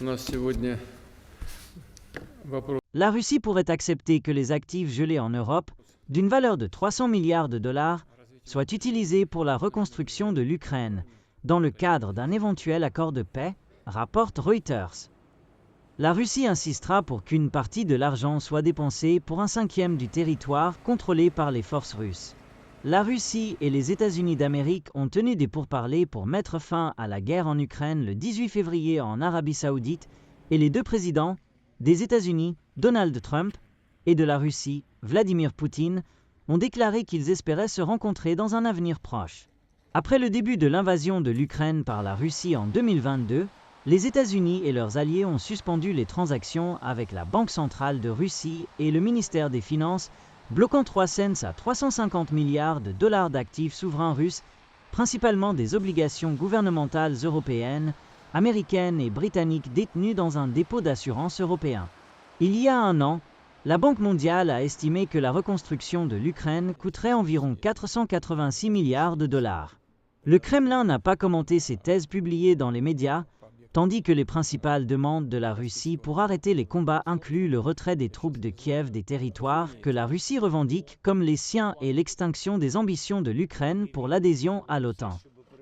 У нас сегодня вопрос. La Russie pourrait accepter que les actifs gelés en Europe, d'une valeur de 300 milliards de dollars, soient utilisés pour la reconstruction de l'Ukraine, dans le cadre d'un éventuel accord de paix, rapporte Reuters. La Russie insistera pour qu'une partie de l'argent soit dépensée pour un cinquième du territoire contrôlé par les forces russes. La Russie et les États-Unis d'Amérique ont tenu des pourparlers pour mettre fin à la guerre en Ukraine le 18 février en Arabie Saoudite et les deux présidents, des États-Unis, Donald Trump, et de la Russie, Vladimir Poutine, ont déclaré qu'ils espéraient se rencontrer dans un avenir proche. Après le début de l'invasion de l'Ukraine par la Russie en 2022, les États-Unis et leurs alliés ont suspendu les transactions avec la Banque centrale de Russie et le ministère des Finances, bloquant 3 cents à 350 milliards de dollars d'actifs souverains russes, principalement des obligations gouvernementales européennes, américaines et britanniques détenues dans un dépôt d'assurance européen. Il y a un an, la Banque mondiale a estimé que la reconstruction de l'Ukraine coûterait environ 486 milliards de dollars. Le Kremlin n'a pas commenté ces thèses publiées dans les médias, tandis que les principales demandes de la Russie pour arrêter les combats incluent le retrait des troupes de Kiev des territoires que la Russie revendique comme les siens et l'extinction des ambitions de l'Ukraine pour l'adhésion à l'OTAN.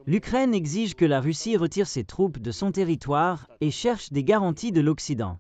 L'Ukraine exige que la Russie retire ses troupes de son territoire et cherche des garanties de l'Occident.